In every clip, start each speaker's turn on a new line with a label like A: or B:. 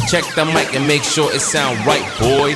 A: Check the mic and make sure it sound right, boys.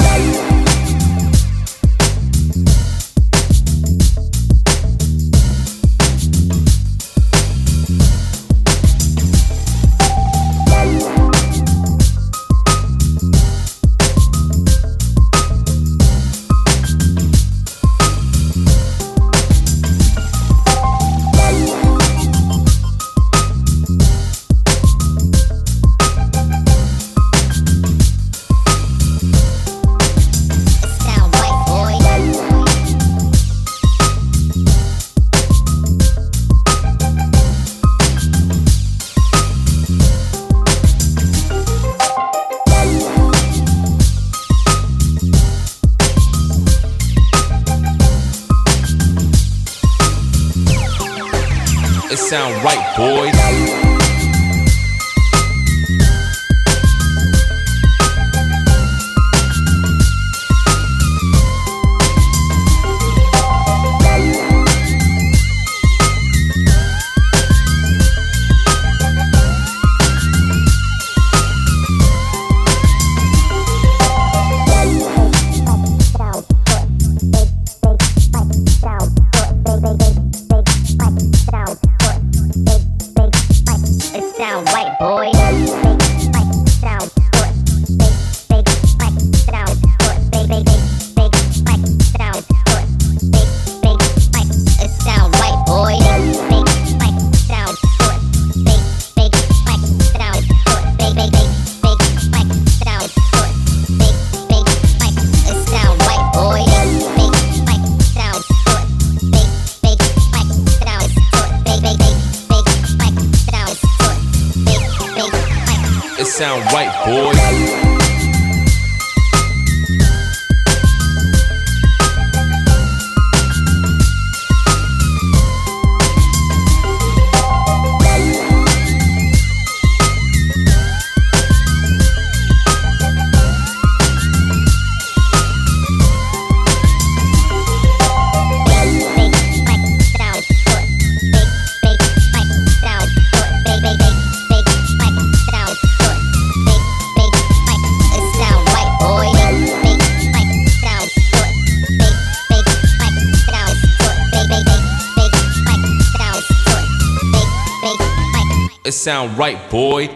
A: It sound right, boys. It sound right, boys. It sound right, boy.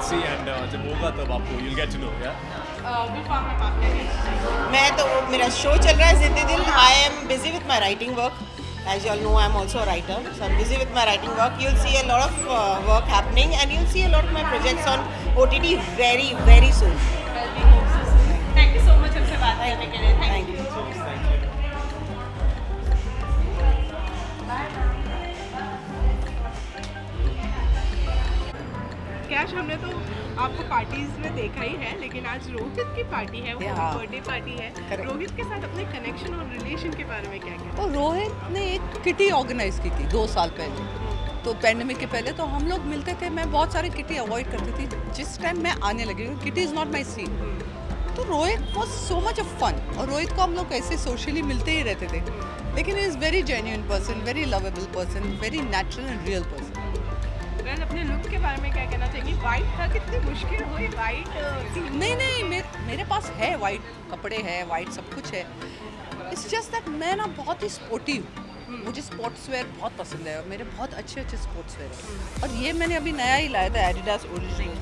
B: C and जब होगा तब आपको you'll get to know, yeah?
C: गुलफाम में आप क्या कहना चाहिए?
D: मैं तो मेरा शो चल रहा है जिंदगी दिल. I am busy with my writing work. As you all know, I'm also a writer, so I'm busy with my writing work. You'll see a lot of work happening, and you'll see a lot of my projects on OTT very, very soon.
C: Well, we hope so soon. Thank you so much हमसे बात करने के लिए. Thank you. Cash हमने तो आपको parties में देखा ही है, लेकिन आज रोहित की पार्टी है, वो
E: हाँ।
C: बर्थडे पार्टी है.
E: Correct.
C: रोहित के साथ अपने कनेक्शन और रिलेशन के बारे में क्या कहना?
E: तो रोहित ने एक किटी ऑर्गेनाइज की थी 2 साल पहले. तो पैंडेमिक के पहले तो हम लोग मिलते थे. मैं बहुत सारे किटी अवॉइड करती थी जिस टाइम मैं आने लगी. Kitty is not my scene. तो Rohit was so much of fun. और रोहित को हम लोग ऐसे सोशली मिलते ही रहते थे. लेकिन is very genuine person, very lovable person, very natural and real person.
C: Well, अपने लुक के बारे में क्या कहना चाहेंगे? वाइट था, कितनी मुश्किल हुई वाइट?
E: नहीं मेरे पास है वाइट कपड़े हैं, वाइट सब कुछ है. इट्स जस्ट दैट मैं ना बहुत ही स्पोर्टी हूँ. मुझे स्पोर्ट्स वेयर बहुत पसंद है और मेरे बहुत अच्छे अच्छे स्पोर्ट्स वेयर हैं. और ये मैंने अभी नया ही लाया था, एडिडास ओरिजिनल.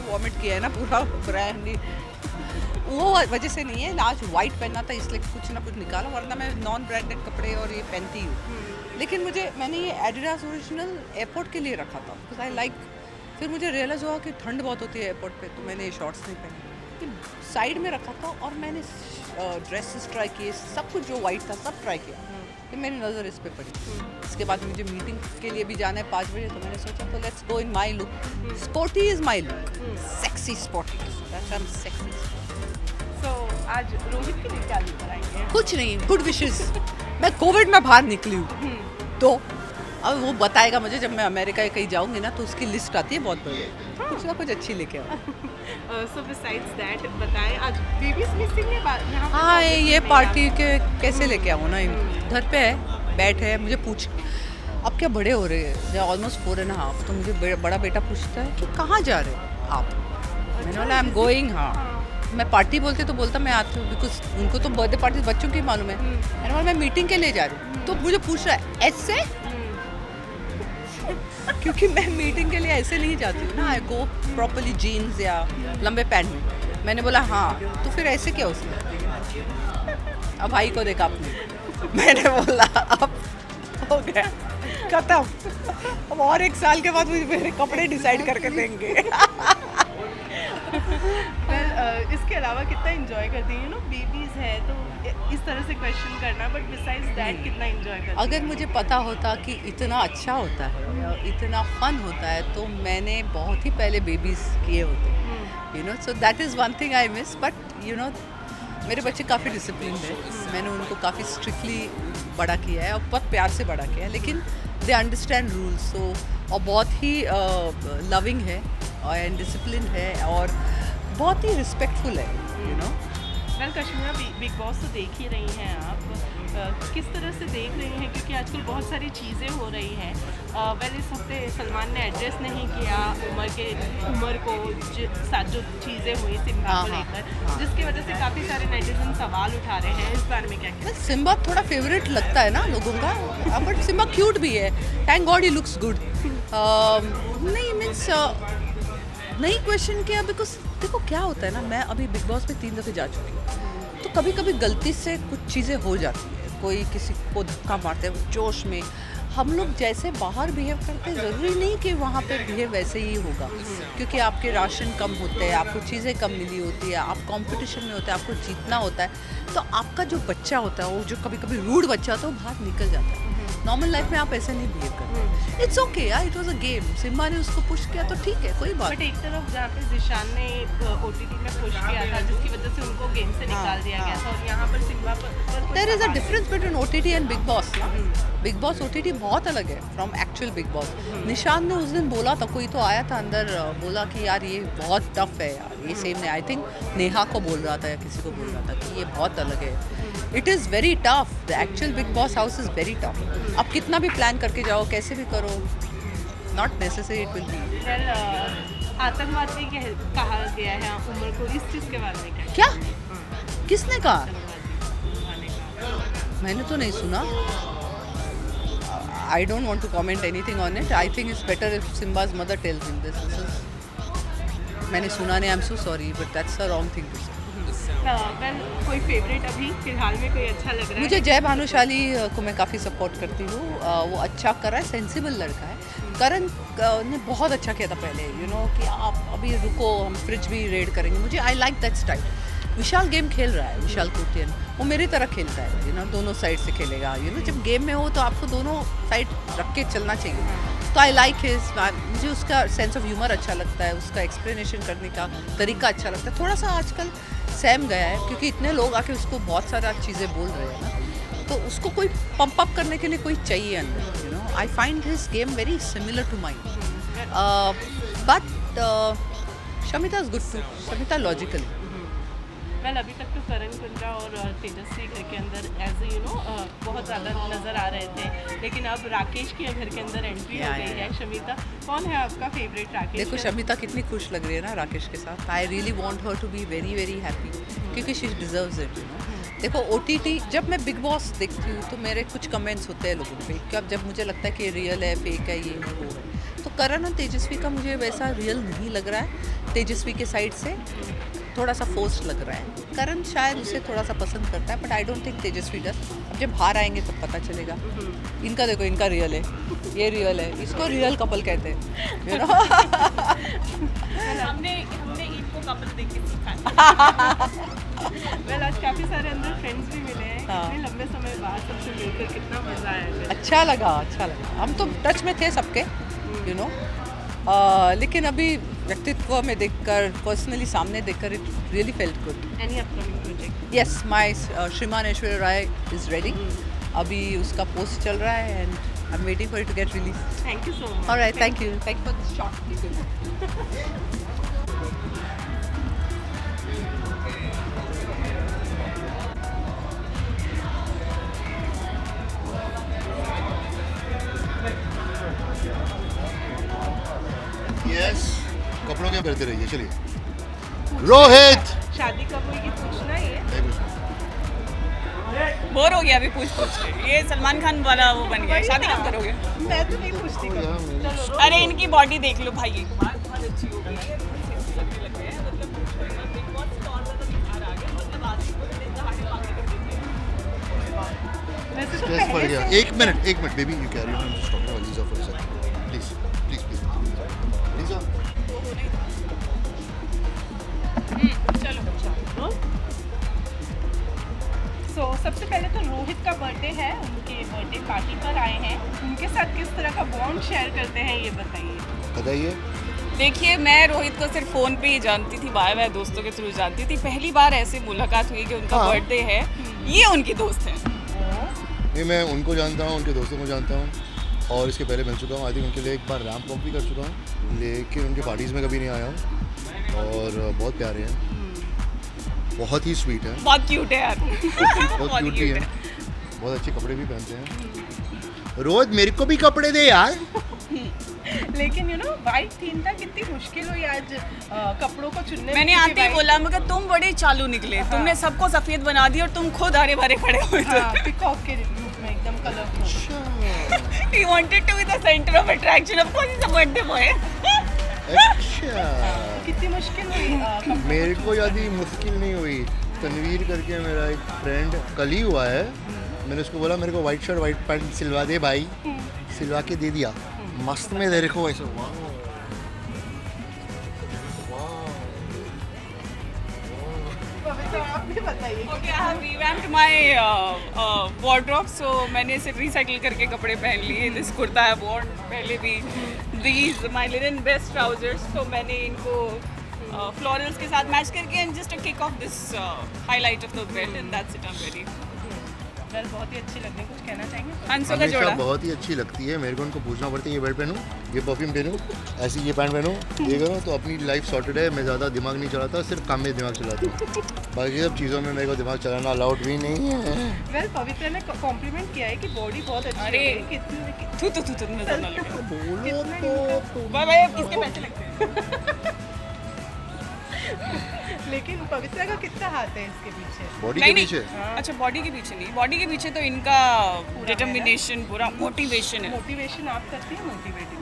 E: वॉमिट किया है ना पूरा ब्रांड ही, वो वजह से नहीं है. आज वाइट पहनना था इसलिए कुछ ना कुछ निकाला, वरना मैं नॉन ब्रांडेड कपड़े और ये पहनती हूँ. लेकिन मैंने ये एडिडास ओरिजिनल एयरपोर्ट के लिए रखा था बिकॉज आई लाइक. फिर मुझे रियलाइज़ हुआ कि ठंड बहुत होती है एयरपोर्ट पे, तो मैंने ये शॉर्ट्स नहीं पहने. साइड में रखा था और मैंने ड्रेसेस ट्राई किए, सब कुछ जो वाइट था सब ट्राई किया. फिर मेरी नज़र इस पे पड़ी. इसके बाद मुझे मीटिंग के लिए भी जाना है 5 बजे, तो मैंने सोचा तो let's go in my look. Sporty is my look, sexy sporty. That's I am sexy.
C: So, आज रोहित के लिए क्या लेकर आएंगे?
E: कुछ नहीं, गुड विशेस. मैं कोविड में बाहर निकली हूँ, तो अब वो बताएगा मुझे जब मैं अमेरिका कहीं जाऊँगी ना, तो उसकी लिस्ट आती है बहुत बड़ी. कुछ ना कुछ अच्छी लेके आओ.
C: So besides that, बताएं आज बेबीज मिसिंग है यहाँ पे.
E: हाँ, ये पार्टी के कैसे लेके आऊँ ना. घर पे है, बैठे है, मुझे पूछ. अब क्या बड़े हो रहे हैं, ऑलमोस्ट 4.5. तो मुझे बड़ा बेटा पूछता है कि कहाँ जा रहे हो आप. मैंने बोला आई एम गोइंग. हाँ, मैं पार्टी बोलती तो बोलता मैं आती हूँ, बिकॉज उनको तो बर्थडे पार्टी बच्चों की मालूम है. मैंने बोला मैं मीटिंग के लिए जा रही हूँ. तो मुझे पूछ रहा है ऐसे, क्योंकि मैं मीटिंग के लिए ऐसे नहीं जाती हूँ ना. आई गो प्रॉपरली जीन्स या लंबे पैंट में. मैंने बोला हाँ, तो फिर ऐसे क्या हो सकता. अब भाई को देखा आपने. मैंने बोला अब हो गया खत्म. अब और 1 साल के बाद मुझे मेरे कपड़े डिसाइड करके देंगे.
C: इसके अलावा कितना एंजॉय करती हैं? बेबीज है तो इस तरह से क्वेश्चन करना, बट बिसाइड्स दैट कितना एंजॉय करती हैं?
E: अगर मुझे पता होता कि इतना अच्छा होता है, इतना फन होता है, तो मैंने बहुत ही पहले बेबीज किए होते. You know, so that is one thing I miss. But you know, मेरे बच्चे काफ़ी डिसिप्लिन है. मैंने उनको काफ़ी स्ट्रिक्टली बड़ा किया है और बहुत प्यार से बड़ा किया है. लेकिन दे अंडरस्टैंड रूल्स. सो और बहुत ही लविंग है एंड डिसिप्लिन है और बहुत ही रिस्पेक्टफुल है. You know,
C: well Kashmira, Bigg Boss तो देख ही रही हैं आप. किस तरह से देख रही हैं, क्योंकि आजकल बहुत सारी चीज़ें हो रही हैं. वेल, इस हफ्ते सलमान ने एड्रेस नहीं किया उमर को साथ जो चीज़ें हुई सिम्बा को लेकर, जिसकी वजह से काफ़ी सारे नेटिजन सवाल उठा रहे हैं. इस बारे में क्या कहते हैं?
E: सिम्बा थोड़ा फेवरेट लगता है ना लोगों का, बट सिम्बा क्यूट भी है. Thank God he looks good. नहीं मीन्स नहीं क्वेश्चन किया, बिकॉज देखो क्या होता है ना, मैं अभी बिग बॉस में 3 दफ़े जा चुकी हूँ. तो कभी कभी गलती से कुछ चीज़ें हो जाती है. कोई किसी को धक्का मारते हैं जोश में. हम लोग जैसे बाहर बिहेव करते हैं, ज़रूरी नहीं कि वहाँ पे बिहेव वैसे ही होगा. क्योंकि आपके राशन कम होते हैं, आपको चीज़ें कम मिली होती है, आप कंपटीशन में होते हैं, आपको जीतना होता है. तो आपका जो बच्चा होता है, वो जो कभी कभी रूड बच्चा होता है, वो बाहर निकल जाता है. नॉर्मल लाइफ में आप ऐसे नहीं बिहेव करते. इट्स ओके यार, it was a game. Simba ने उसको पुश किया तो ठीक है, कोई बात.
C: बट एक तरफ जहाँ पे जिशान ने OTT में पुश किया था, जिसकी वजह से उनको गेम से निकाल दिया गया था, और यहाँ पर सिम्बा पर
E: there is a difference between OTT and Bigg Boss ना. बिग बॉस OTT बहुत अलग है फ्रॉम एक्चुअल बिग बॉस. निशान ने उस दिन बोला था, कोई तो आया था अंदर, बोला कि यार ये बहुत टफ है यार, ये सेम नहीं. आई थिंक नेहा को बोल रहा था या किसी को बोल रहा था कि ये बहुत अलग है. It is very tough. The actual big boss house is very tough. आप कितना भी प्लान करके जाओ, कैसे भी करो, not necessary it will be.
C: Well, आतंकवादी कहा गया है उमर को, इस चीज़ के बारे में
E: क्या किसने कहा? मैंने तो नहीं सुना. I don't want to comment anything on it. I think it's better if Simba's mother tells him this. मैंने सुना नहीं, I'm so sorry, but that's the wrong thing to say.
C: Well कोई फेवरेट अभी फिलहाल में कोई अच्छा लग रहा है?
E: मुझे जय भानुशाली को मैं काफ़ी सपोर्ट करती हूँ. वो अच्छा कर रहा है, सेंसिबल लड़का है. करण ने बहुत अच्छा किया था पहले, यू नो कि आप अभी रुको, हम फ्रिज भी रेड करेंगे. मुझे I like that style. Vishal game खेल रहा है, विशाल कोटियन वो मेरी तरह खेलता है, यू नो दोनों साइड से खेलेगा. यू नो जब गेम में हो तो आपको दोनों साइड रख के चलना चाहिए. तो आई लाइक हिज, मुझे उसका सेंस ऑफ ह्यूमर अच्छा लगता है, उसका एक्सप्लेनेशन करने का तरीका अच्छा लगता है. थोड़ा सा आजकल सैम गया है क्योंकि इतने लोग आके उसको बहुत सारा चीज़ें बोल रहे हैं ना, तो उसको कोई पंप अप करने के लिए कोई चाहिए अंदर. You know I find his game very similar to mine. But Shamita is good too. Shamita logical.
C: Well अभी तक तो करण कुंद्रा और तेजस्वी घर के अंदर एज यू नो बहुत ज़्यादा नज़र आ रहे थे, लेकिन अब राकेश की घर के अंदर एंट्री हो गई है. शमिता, कौन है आपका फेवरेट राकेश?
E: देखो शमिता कितनी खुश लग रही है ना राकेश के साथ. I really want her to be very very happy क्योंकि she deserves it. You know देखो OTT जब मैं बिग बॉस देखती हूँ तो मेरे कुछ कमेंट्स होते हैं लोगों पे कि अब जब मुझे लगता है कि रियल है, फेक है, ये है, वो है. तो करण और तेजस्वी का मुझे वैसा रियल नहीं लग रहा है. तेजस्वी के साइड से थोड़ा सा फोर्स्ड लग रहा है. करण शायद उसे थोड़ा सा पसंद करता है, बट आई डोंट थिंक तेजस्वी डस. अब जब बाहर आएंगे तब पता चलेगा. इनका देखो, इनका रियल है, ये रियल है, इसको रियल कपल कहते हैं. यू नो
C: हमने इनको कपल देख के सीखा. वेल आज काफ़ी सारे अंदर फ्रेंड्स भी मिले हैं. इतने लंबे समय बाद सबसे मिलकर कितना मज़ा आया.
E: अच्छा लगा. हम तो टच में थे सबके, यू नो. लेकिन अभी व्यक्तित्व में देखकर, पर्सनली सामने देखकर, it really felt good.
C: Any upcoming project?
E: Yes, my श्रीमान ऐश्वर्या राय इज़ रेडी. अभी उसका पोस्ट चल रहा है and I am waiting for it to get release.
C: Thank you so much.
E: Alright, thank you for this shot.
F: Yes, कपड़ों क्या करते रहिए. चलिए रोहित.
C: शादी कब होगी पूछना ही है.
F: नहीं पूछना.
G: बोर हो गया अभी पूछ के. ये सलमान खान वाला वो बन गया. शादी कब करोगे?
C: मैं तो नहीं पूछती कभी. चलो
G: अरे इनकी बॉडी देख लो भाई, बहुत अच्छी हो गई है. सेक्सी लगने लग गए हैं. मतलब बिग बॉस से और ज़्यादा निखार आ गया. मतलब आज को दहाड़े मांगे कर देते हैं.
C: वैसे तो
F: स्ट्रेस पड़
C: पहले
F: गया.
C: से
F: एक minute baby, you carry on. Just talking about Lisa for a second. Please Lisa.
G: चलो.
C: सो सबसे पहले तो रोहित का बर्थडे है. उनके बर्थडे पार्टी पर आए हैं. उनके साथ किस तरह का बॉन्ड शेयर करते हैं ये बताइए.
F: बताइए.
G: देखिए, मैं रोहित को सिर्फ फ़ोन पे ही जानती थी, बाय दोस्तों के थ्रू जानती थी. पहली बार ऐसे मुलाकात हुई कि उनका
F: हाँ.
G: बर्थडे है. ये उनकी दोस्त है.
F: नहीं, मैं उनको जानता हूँ, उनके दोस्तों को जानता हूँ और इसके पहले मिल चुका हूँ. आई थिंक उनके लिए एक बार रैंप वॉक भी कर चुका हूँ, लेकिन उनके पार्टीज़ में कभी नहीं आया हूँ. और बहुत प्यारे हैं, बहुत ही स्वीट है,
G: बहुत क्यूट है यार.
F: बहुत क्यूट भी है, बहुत अच्छे कपड़े भी पहनते हैं. रोज मेरे को भी कपड़े दे यार.
C: लेकिन यू नो वाइट थीम था, कितनी मुश्किल हुई आज कपड़ों को चुनने में.
G: मैंने आते ही बोला, मगर तुम बड़े चालू निकले. तुमने सबको सफ़ेद बना दिया और तुम खुद हरे भरे खड़े हुए थे.
C: पिकॉक के रूप में एकदम colourful.
G: He wanted to be the center of attraction. Of course, he's a birthday boy.
F: अच्छा,
C: कितनी मुश्किल हुई
F: मेरे को ज़्यादा मुश्किल नहीं हुई. तनवीर करके मेरा एक फ्रेंड कल ही हुआ है. मैंने उसको बोला मेरे को वाइट शर्ट वाइट पैंट सिलवा दे भाई. सिलवा के दे दिया. मस्त में दे रखो ऐसे.
C: तो आप भी बताइए.
G: Okay, I have revamped my wardrobe. So मैंने सिर्फ रिसाइकिल करके कपड़े पहन लिए. दिस कुर्ता है worn पहले भी. These my linen best trousers. So मैंने इनको florals के साथ मैच करके and just to kick off this highlight of the belt and that's it. I'm ready.
C: Well बहुत ही अच्छी लग रही है. कुछ कहना चाहेंगे?
G: हंसों का
F: हमेशा
G: जोड़ा.
F: बहुत ही अच्छी लगती है. मेरे को उनको पूछना पड़ता है ये बेल्ट पहनूं, ये परफ्यूम पहनूं, ऐसी ये पैंट पहनूं, ये करूं. तो अपनी लाइफ सॉर्टेड है. मैं ज़्यादा दिमाग नहीं चलाता, सिर्फ काम में दिमाग चलाता हूँ. बाकी सब चीज़ों में मेरे को दिमाग चलाना अलाउड भी नहीं है.
C: वेल पवित्र ने कॉम्प्लीमेंट किया है कि बॉडी बहुत अच्छी
G: अरे.
C: है. कितनी
G: थू नजर ना लगे.
F: बोलो तो
G: बाय बाय. किसके पैसे लगते हैं?
D: लेकिन पवित्रा का कितना हाथ है इसके पीछे?
F: बॉडी के
G: नहीं
F: पीछे
G: अच्छा बॉडी के पीछे नहीं, बॉडी के पीछे तो इनका डिटर्मिनेशन पूरा मोटिवेशन है।
C: मोटिवेशन आप करती हैं मोटिवेटिंग?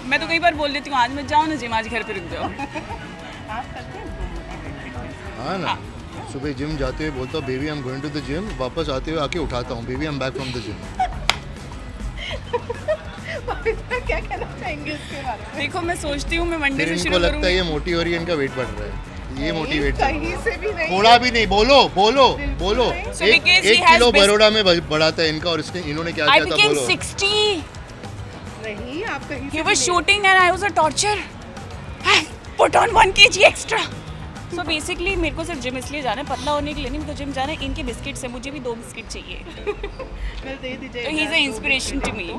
G: मैं तो कई बार बोल देती हूँ आज मत जाओ ना जिम, आज घर पे रुक जाओ।
C: आप करते हैं?
F: हाँ ना, सुबह जिम जाते हुए बोलता हूँ baby I am going to the gym, वापस आते हुए आके उठाता हूँ baby I am back from the gym.
C: Pavitra क्या कहना चाहेंगे इसके बारे में?
G: देखो मैं सोचती हूँ मैं मंडे
F: फिर
G: से
F: इनको
G: शुरू
F: लगता है
G: करूँ।
F: ये मोटी हो रही है, इनका वेट बढ़ रहा है, ये मोटिवेट
C: कहीं से भी नहीं।
F: थोड़ा भी नहीं, बोलो बोलो बोलो।
G: So
F: एक
G: because he has
F: kilo
G: bas-
F: Baroda में बढ़ाता है इनका, और इन्होंने क्या
G: I
F: किया था
G: became
F: बोलो।
G: 60.
C: नहीं, आप कहीं
G: He
C: से
G: was
C: भी
G: shooting and I was a torture. I put on 1 kg extra. So basically मेरे को सिर्फ जिम इसलिए जाना है, पतला होने के लिए नहीं, मेरे को जिम जाना है। इनके बिस्किट्स है, मुझे भी 2 बिस्किट चाहिए।
C: नहीं दे दीजिए।
G: तो he is an inspiration to me.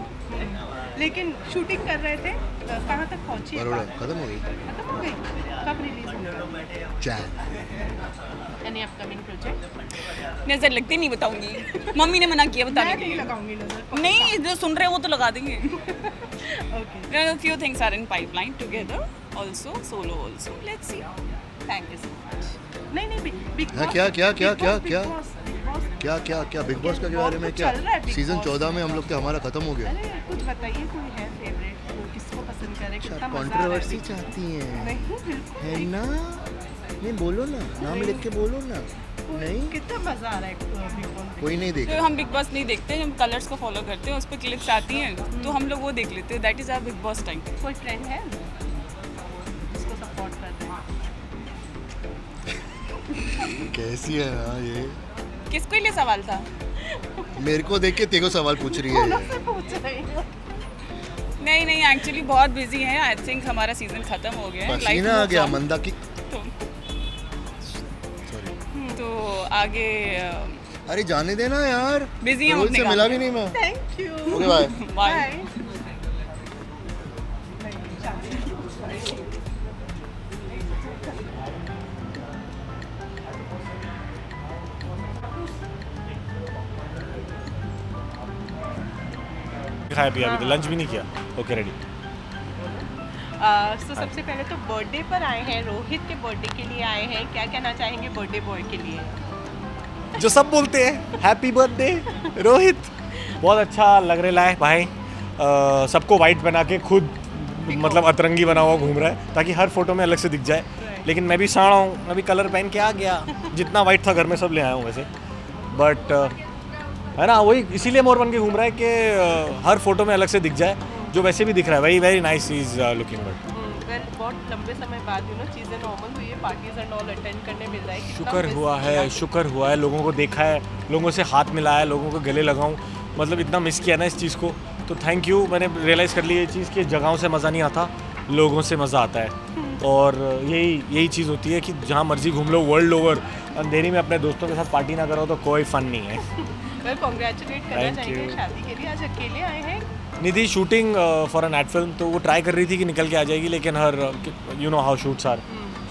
C: लेकिन शूटिंग कर रहे थे, कहाँ तक पहुँची है?
F: बरोड़ा खत्म हो गई।
C: खत्म हो गई? कब रिलीज होगा?
F: चैन
C: एनी अपकमिंग प्रोजेक्ट?
G: नजर लगती नहीं बताऊंगी, मम्मी ने मना किया बताने
C: मैं
G: के
C: नहीं
G: लिए।
C: लगाऊंगी नजर।
G: नहीं जो सुन रहे हैं वो तो लगा देंगे।
C: Okay.
G: Few things are in pipeline together, also solo also. Let's see. Thank you so much.
C: नहीं नहीं बिग
F: हाँ,
C: बॉस
F: क्या क्या क्या क्या क्या
C: बिग बॉस
F: क्या क्या क्या बिग बॉस के बारे में क्या?
C: चल रहा है Big
F: सीजन
C: Boss।
F: 14 में हम लोग तो हमारा खत्म हो गया।
C: अरे कुछ बताइए, कोई है फेवरेट, वो किसको पसंद करे, कितना मजा आ रहा है?
F: कंट्रोवर्सी चाहती हैं
C: नहीं बिल्कुल
F: है ना? नहीं बोलो ना, नाम लिख के बोलो ना। नहीं
C: कितना मजा आ रहा है बिग बॉस?
F: कोई नहीं
G: तो
F: देगा।
G: हम बिग बॉस नहीं देखते, हम कलर्स को फॉलो करते हैं, उस पर क्लिप्स आती हैं तो हम लोग वो देख लेते हैं। That is our Bigg Boss time.
C: कोई फ्रेंड है जिसको सपोर्ट कर रहे हैं?
F: कैसी है ना ये?
G: किसके लिए सवाल था?
F: मेरे को देख के तेरे को सवाल पूछ रही है ये।
C: से पूछ रही हूँ।
G: नहीं नहीं एक्चुअली बहुत बिजी हैं। आई थिंक हमारा सीजन खत्म हो गया है।
F: पसीना आ गया मंदा की।
G: तो आगे
F: अरे जाने देना यार,
G: बिजी हैं
F: रोल
G: अपने
F: से
G: काम
F: मिला
G: में।
F: भी नहीं मैं।
C: Thank you.
F: Okay bye.
G: Bye.
B: खाया पिया अभी तो लंच भी नहीं किया। Okay ready.
C: तो सबसे पहले तो बर्थडे पर आए हैं, रोहित के बर्थडे के लिए आए हैं, क्या कहना चाहेंगे बर्थडे बॉय के लिए?
B: जो सब बोलते हैं हैप्पी बर्थडे रोहित। बहुत अच्छा लग रहा है भाई। सबको वाइट बना के खुद मतलब अतरंगी बना हुआ घूम रहा है ताकि हर फोटो में अलग से दिख जाए। लेकिन मैं भी साड़ा हूँ, मैं भी कलर पहन के आ गया। जितना वाइट था घर में सब ले आया हूँ वैसे। बट है ना, वही इसीलिए मोर बन के घूम रहा है कि हर फोटो में अलग से दिख जाए, जो वैसे भी दिख रहा है। Very very nice is looking good.
C: Well बहुत लंबे समय बाद चीज़ें नॉर्मल हुई है, पार्टीज एंड ऑल अटेंड करने मिल रहा है। कितना
B: शुक्र
C: miss
B: हुआ
C: किया?
B: है, शुक्र हुआ है। लोगों को देखा है, लोगों से हाथ मिलाया, लोगों को गले लगाऊं, मतलब इतना मिस किया ना इस चीज़ को। तो थैंक यू। मैंने रियलाइज़ कर लिया ये चीज़ कि जगहों से मज़ा नहीं आता, लोगों से मज़ा आता है। और यही चीज़ होती है कि जहाँ मर्जी घूम लो वर्ल्ड ओवर, अंधेरी में अपने दोस्तों के साथ पार्टी ना करो तो कोई फ़न नहीं है।
C: वेल कॉन्ग्रेचुलेट करना
B: Thank
C: चाहेंगे
B: you.
C: शादी के लिए। आज अकेले आए हैं?
B: Nidhi shooting for an ad film, तो वो ट्राई कर रही थी कि निकल के आ जाएगी, लेकिन her you know how shoots are.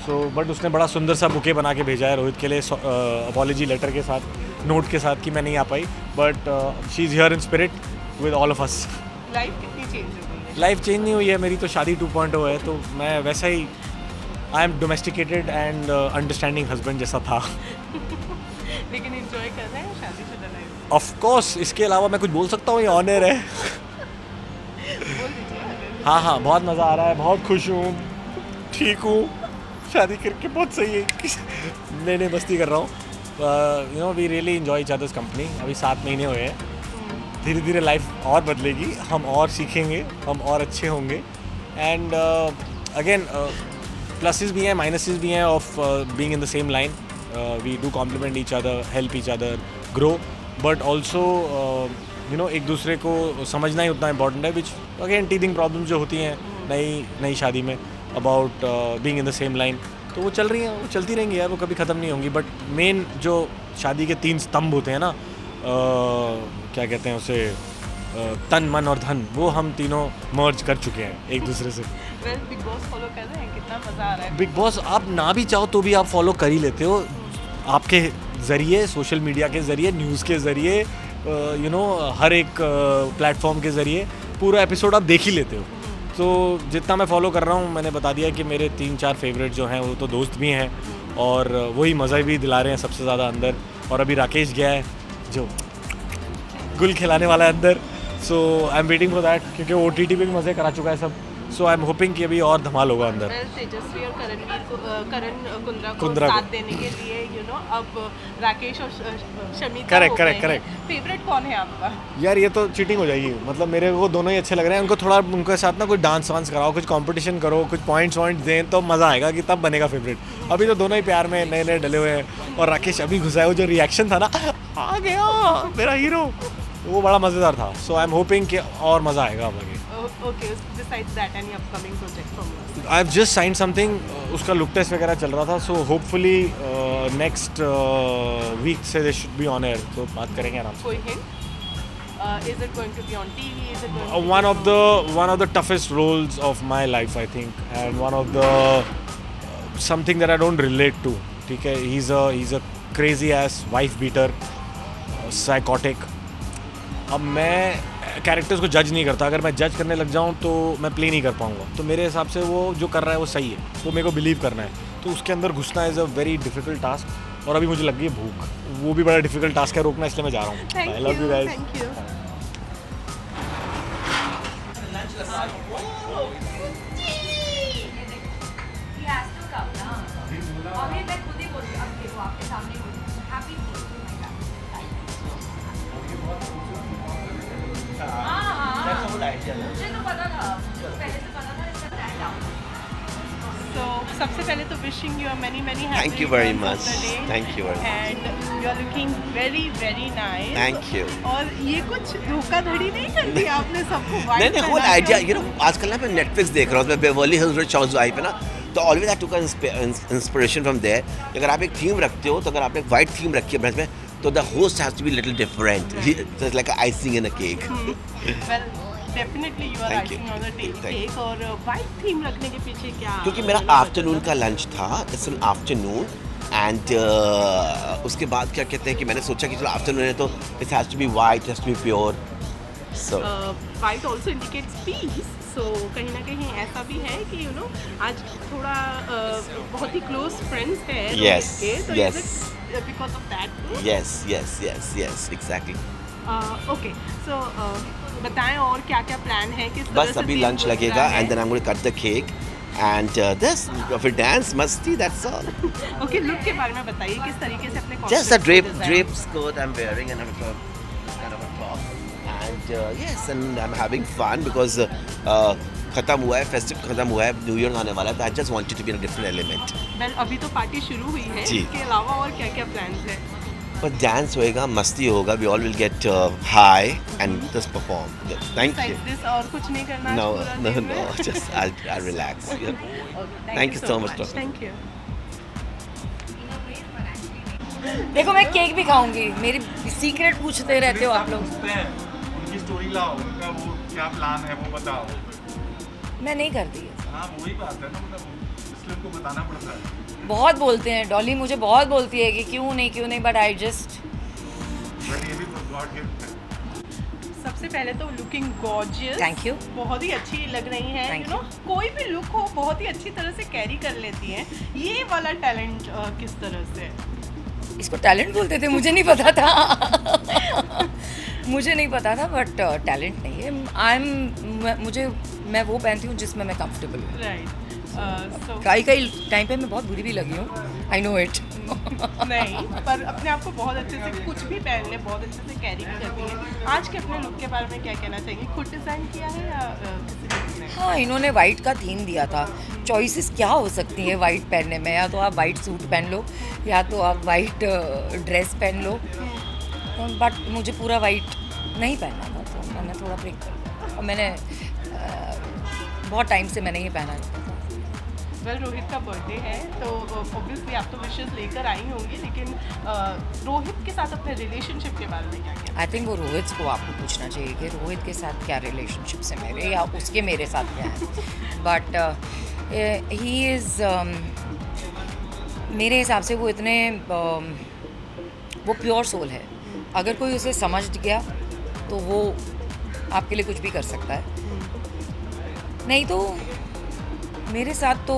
B: So but उसने बड़ा सुंदर सा बुके बना के भेजा है रोहित के लिए, अपॉलॉजी लेटर के साथ, नोट के साथ कि मैं नहीं आ पाई। But she is here in spirit with all of us.
C: Life कितनी चेंज हो गई है?
B: लाइफ चेंज नहीं हुई है मेरी, तो शादी 2.0 है, तो मैं वैसा ही I am domesticated and understanding husband जैसा था।
C: लेकिन एंजॉय कर रहे हैं शादीशुदा लाइफ?
B: ऑफ कोर्स, इसके अलावा मैं कुछ बोल सकता हूँ? ये ऑनर है।
C: बोल दीजिए।
B: हाँ बहुत मज़ा आ रहा है, बहुत खुश हूँ, ठीक हूँ, शादी करके बहुत सही है। नहीं मस्ती कर रहा हूँ। You know we really enjoy each others company. अभी 7 महीने हुए हैं, धीरे धीरे लाइफ और बदलेगी, हम और सीखेंगे, हम और अच्छे होंगे। एंड अगेन प्लसेस भी हैं, माइनसेस भी हैं of being in the same line. We do complement each other, help each other grow, but also you know एक दूसरे को समझना ही उतना इम्पॉर्टेंट है। विच अगेन टीथिंग प्रॉब्लम्स जो होती हैं नई शादी में about being in the same line, तो वो चल रही हैं, वो चलती रहेंगी यार, वो कभी ख़त्म नहीं होंगी। बट मेन जो शादी के 3 स्तंभ होते हैं ना, क्या कहते हैं उसे, तन मन और धन, वो हम तीनों मर्ज कर चुके हैं एक दूसरे से।
C: वेल बिग बॉस फॉलो कर रहे हैं, कितना मज़ा आ रहा है?
B: बिग बॉस आप ना भी चाहो तो भी आप फॉलो कर ही लेते हो, आपके ज़रिए, सोशल मीडिया के ज़रिए, न्यूज़ के ज़रिए, यू नो हर एक प्लेटफॉर्म के ज़रिए पूरा एपिसोड आप देख ही लेते हो। तो जितना मैं फॉलो कर रहा हूँ, मैंने बता दिया कि मेरे 3-4 फेवरेट जो हैं वो तो दोस्त भी हैं, और वही मज़ा भी दिला रहे हैं सबसे ज़्यादा अंदर। और अभी राकेश गया है जो गुल खिलाने वाला है अंदर, so I am waiting for that, क्योंकि वो OTT पे भी मज़े करा चुका है सब। सो आई एम होपिंग कि अभी और धमाल होगा अंदर।
C: तेजस्वी और करण कुंद्रा को
B: कुंद्रा को।
C: साथ देने के लिए अब राकेश और शमिता
B: करेक्ट।
C: फेवरेट कौन है आपका?
B: यार ये तो चीटिंग हो जाएगी, मतलब मेरे को दोनों ही अच्छे लग रहे हैं। उनको थोड़ा उनके साथ ना कुछ डांस वांस कराओ, कुछ कंपटीशन करो, कुछ पॉइंट्स दें तो मज़ा आएगा, कि तब बनेगा फेवरेट। अभी तो दोनों ही प्यार में नए डले हुए हैं। और राकेश अभी घुसा है, वो जो रिएक्शन था ना, आ गया मेरा हीरो, वो बड़ा मज़ेदार था। सो आई एम होपिंग कि और मज़ा आएगा अब आगे।
C: Okay, besides that, any upcoming project from us?
B: I've just signed something, उसका लुक टेस्ट वगैरह चल रहा था, सो होपफुली नेक्स्ट वीक से they should be on air, तो बात करेंगे आराम से।
C: कोई hint? Is it going to be on TV? Is it going to be
B: One of the toughest roles of my life, I think, and one of the something that I don't relate to. ठीक है, he's a crazy ass wife beater, psychotic. अब मैं characters को जज नहीं करता, अगर मैं जज करने लग जाऊँ तो मैं प्ले नहीं कर पाऊँगा। तो मेरे हिसाब से वो जो कर रहा है वो सही है, वो मेरे को बिलीव करना है, तो उसके अंदर घुसना is a very difficult task. और अभी मुझे लग गई है भूख, वो भी बड़ा डिफिकल्ट टास्क है रोकना, इसलिए मैं जा रहा हूँ। I love you guys.
C: Thank you. So सबसे पहले तो wishing you many happy
H: Thank you very
C: returns
H: much.
C: of the day.
H: Thank you very much.
C: And you are looking very nice.
H: Thank you.
C: और ये कुछ धोखाधड़ी नहीं कर दी आपने सबको white
H: नहीं होल
C: पहना
H: आइडिया,
C: के?
H: आजकल ना मैं नेटफ्लिक्स देख रहा हूँ, मैं बेवर्ली हिल्स हाउसवाइफ है ना, तो always I took inspiration from there. अगर आप एक थीम रखते हो, तो अगर आपने एक वाइट थीम रखी है ब्रांच में, तो the host has to be little different, it's like icing in a cake.
C: Well, definitely you are
H: Thank you.
C: icing on the
H: Thank you.
C: cake। और white theme रखने के पीछे क्या?
H: क्योंकि मेरा आफ्टरनून का लंच था, इट्स एन आफ्टरनून, एंड उसके बाद क्या कहते हैं कि मैंने सोचा कि चलो आफ्टरनून है तो it has to be white, has to be pure. So
C: White also indicates peace. So कहीं ना कहीं ऐसा भी है कि आज थोड़ा बहुत ही close friends है
H: Yes,
C: रोहित के, तो
H: yes.
C: is it because of that too?
H: yes, exactly.
C: Okay, so बताएं और क्या क्या प्लान है, किस तरह
H: बस
C: से
H: अभी
C: दिन
H: लंच
C: गुजरा
H: लगेगा,
C: है?
H: And then I am going to cut the cake, and this फिर डांस मस्ती, दैट्स ऑल।
C: Okay, look के बारे में बताइए, किस तरीके से अपने
H: Just a
C: costumes को
H: drape
C: design-
H: skirt I'm wearing, and kind of a top, and yes, and I'm having fun because खत्म हुआ है, फेस्टिव खत्म हुआ है, न्यू ईयर आने वाला है, तो I just wanted to be in a different element.
C: Well, अभी तो पार्टी शुरू हुई है,
H: जी।
C: इसके अलावा और क्या क्या प्लान्स है?
H: पर डांस होएगा, मस्ती होगा, we all will get high and just perform. Thank you.
C: Besides this और कुछ नहीं करना
H: No,
C: आज पूरा दिन में?
H: just I'll relax. Yeah.
C: Okay,
H: Thank you so much, Dr.
C: Thank you.
I: देखो मैं केक भी खाऊंगी, मेरी सीक्रेट पूछते रहते हो आप लोग।
J: उनकी स्टोरी लाओ, उनका वो क्या प्लान है वो बताओ।
I: मैं नहीं करती है,
J: हाँ वही बात है ना, मतलब इसलिए उनको बताना पड़ता है।
I: बहुत बोलते हैं, डॉली मुझे बहुत बोलती है कि क्यों नहीं, बट आई जस्ट
J: बट ये भी गॉड गिफ्ट है।
C: सबसे पहले तो लुकिंग गॉर्जियस,
I: Thank you.
C: बहुत ही अच्छी लग रही हैं,
I: Thank
C: यू नो कोई भी लुक हो बहुत ही अच्छी तरह से कैरी कर लेती हैं। ये वाला टैलेंट किस तरह से?
I: इसको टैलेंट बोलते थे, मुझे नहीं पता था मुझे नहीं पता था, बट टैलेंट नहीं है। मैं वो पहनती हूँ जिसमें मैं कंफर्टेबल हूँ।
C: राइट, सो
I: कई टाइम पे मैं बहुत बुरी भी लगी हूँ, आई नो इट
C: नहीं, पर अपने आप को बहुत अच्छे से कुछ भी पहन ले, बहुत अच्छे से कैरी भी करती हैं। आज के अपने लुक के बारे में क्या कहना चाहिए? खुद डिज़ाइन किया है या किसी ने?
I: हाँ, इन्होंने वाइट का थीम दिया था। चॉइसेस क्या हो सकती हैं वाइट पहनने में? या तो आप वाइट सूट पहन लो, या तो आप वाइट ड्रेस पहन लो, बट मुझे पूरा वाइट नहीं पहनना था, तो मैंने थोड़ा ब्रेक कर दिया। और मैंने बहुत टाइम से मैंने ये पहना था।
C: वेल, रोहित का बर्थडे है तो ऑब्वियसली आप तो विशेस लेकर आई होंगी, लेकिन रोहित के साथ अपने रिलेशनशिप के बारे में क्या कहना?
I: आई थिंक वो रोहित को आपको पूछना चाहिए कि रोहित के साथ क्या रिलेशनशिप है मेरे, या उसके मेरे साथ क्या है। बट ही इज़ मेरे हिसाब से वो इतने वो प्योर सोल है। अगर कोई उसे समझ गया तो वो आपके लिए कुछ भी कर सकता है, नहीं तो मेरे साथ तो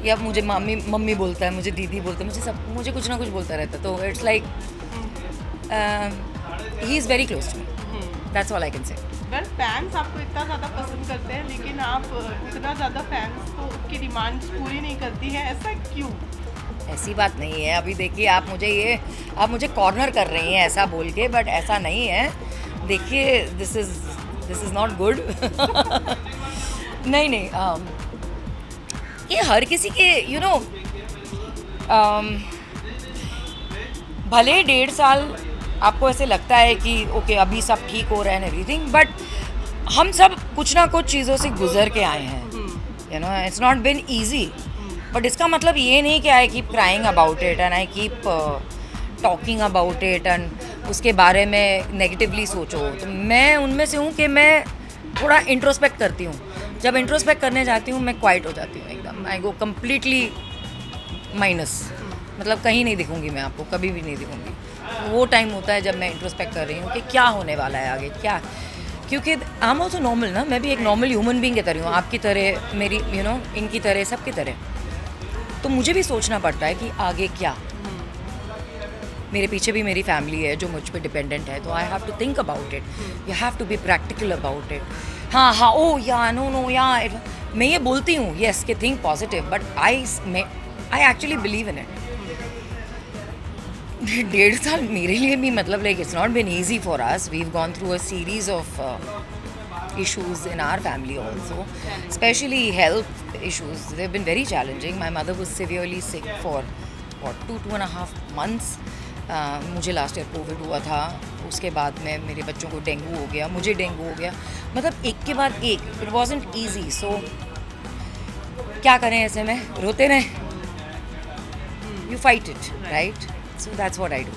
I: या मुझे मम्मी बोलता है, मुझे दीदी बोलता है, मुझे कुछ ना कुछ बोलता रहता है. तो it's like he is very close to me. That's all I can say.
C: Well fans आपको इतना ज़्यादा पसंद करते हैं लेकिन आप इतना ज़्यादा फैंस को की डिमांड्स पूरी नहीं करती है, ऐसा क्यों?
I: ऐसी बात नहीं है. अभी देखिए आप मुझे कॉर्नर कर रही हैं ऐसा बोल के, बट ऐसा नहीं है. देखिए दिस इज़ नॉट गुड. नहीं ये हर किसी के भले 1.5 साल आपको ऐसे लगता है कि ओके अभी सब ठीक हो रहा है एवरीथिंग, बट हम सब कुछ ना कुछ चीज़ों से गुजर के आए हैं. It's not been easy, but इसका मतलब ये नहीं कि I keep crying about it and I keep talking about it and उसके बारे में नेगेटिवली सोचो. तो मैं उनमें से हूँ कि मैं थोड़ा इंट्रोस्पेक्ट करती हूँ. जब इंट्रोस्पेक्ट करने जाती हूँ मैं क्वाइट हो जाती हूँ एकदम. आई गो कम्प्लीटली माइनस. मतलब कहीं नहीं दिखूँगी मैं आपको, कभी भी नहीं दिखूँगी. वो टाइम होता है जब मैं इंट्रोस्पेक्ट कर रही हूँ कि क्या होने वाला है आगे, क्या. क्योंकि आई एम ऑल्सो नॉर्मल ना. मैं भी एक नॉर्मल ह्यूमन बीइंग की तरह हूँ, आपकी तरह, मेरी इनकी तरह, सबकी तरह. तो मुझे भी सोचना पड़ता है कि आगे क्या. मेरे पीछे भी मेरी फैमिली है जो मुझ पे डिपेंडेंट है. तो I have to think about it. You have to be practical about it. हाँ ओ या नो या मैं ये बोलती हूँ येस कि think positive, but I actually believe in it. 1.5 साल मेरे लिए भी मतलब like it's not been easy for us. We have gone through a series of issues in our family also, especially health issues. They've been very challenging. My mother was severely sick for 2.5 months. मुझे last year Covid हुआ था. उसके बाद में मेरे बच्चों को dengue हो गया, मुझे डेंगू हो गया. मतलब एक के बाद एक. It wasn't easy. सो क्या करें ऐसे में, रोते रहें. You fight it, right. So that's what I do.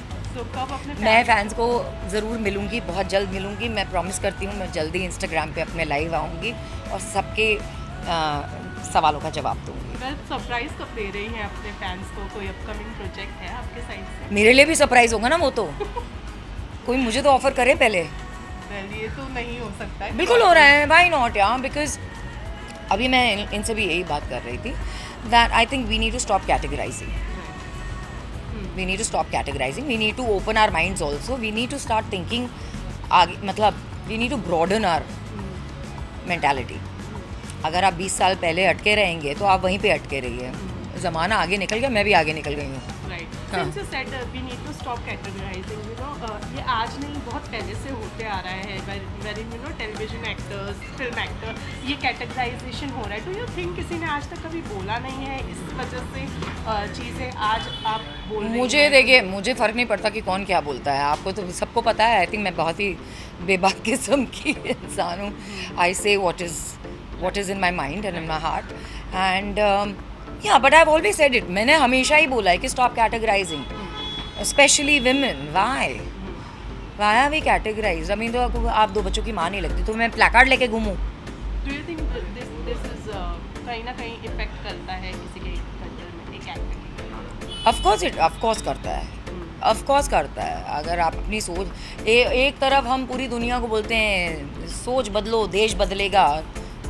I: मैं फैंस को ज़रूर मिलूँगी, बहुत जल्द मिलूँगी. मैं प्रॉमिस करती हूँ मैं जल्दी इंस्टाग्राम पे अपने लाइव आऊँगी और सबके सवालों का जवाब दूँगी.
C: सरप्राइज कब दे रही हैं अपने फैंस को? कोई अपकमिंग प्रोजेक्ट है आपके साइड से?
I: मेरे लिए भी सरप्राइज होगा ना वो तो. कोई मुझे तो ऑफर करे पहले.
C: ये तो नहीं हो सकता है.
I: बिल्कुल हो रहा है. व्हाई नॉट यार. बिकॉज अभी मैं इनसे भी यही बात कर रही थी that I think we need to stop categorising. We need to stop categorizing. We need to open our minds also. We need to start thinking आगे. मतलब we need to broaden our mentality. अगर आप 20 साल पहले अटके रहेंगे तो आप वहीं पे अटके रहिए. ज़माना आगे निकल गया, मैं भी आगे निकल गई हूँ.
C: Right. Since you said we need to stop categorizing, ये आज नहीं बहुत पहले से होते आ रहा है. Wherein television actors, film actor, ये categorization हो रहा है. Do you think किसी ने आज तक कभी बोला नहीं है इस वजह से चीज़ें आज आप बोल रही हैं?
I: मुझे देखिए, मुझे फ़र्क नहीं पड़ता कि कौन क्या बोलता है. आपको तो सबको पता है. आई थिंक मैं बहुत ही बेबाक किस्म की इंसान हूँ. आई से what is in my mind and in my heart. And yeah, but I've always said it. मैंने हमेशा ही बोला है कि stop categorizing, especially women. Why are we categorized? I mean, तो आप 2 बच्चों की माँ नहीं लगती तो मैं प्लेकार्ड लेके घूमूँ.
C: Do you think this is कहीं ना कहीं इफेक्ट करता है किसी के कल्चर में एक एक्टर?
I: Of course करता है. Of course करता है. अगर आप अपनी सोच एक तरफ हम पूरी दुनिया को बोलते हैं सोच बदलो देश बदलेगा,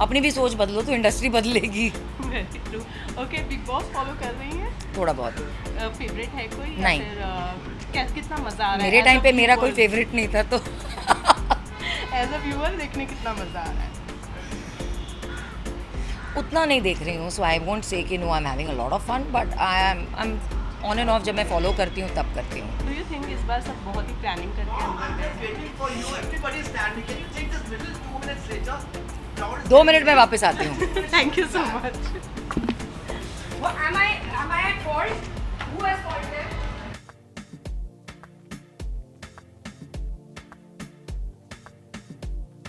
I: अपनी भी सोच बदलो तो इंडस्ट्री बदलेगी.
C: Very true. Okay, big boss follow कर रही हैं?
I: थोड़ा बहुत.
C: फेवरेट है कोई?
I: नहीं.
C: कितना मज़ा आ रहा है?
I: मेरे टाइम पे मेरा कोई फेवरेट नहीं था तो
C: एज अ व्यूअर देखने कितना मज़ा आ रहा है?
I: उतना नहीं देख रही हूँ. सो आई वोंट से कि no I am having a lot of fun, but I am on and off. जब मैं फॉलो करती हूँ तब करती हूँ.
C: डू यू थिंक इस बार सब बहुत ही प्लानिंग करके अंदर
I: 2 मिनट में वापस आती हूँ.
C: Thank you so much.
I: Am I at fault? Who has fault there?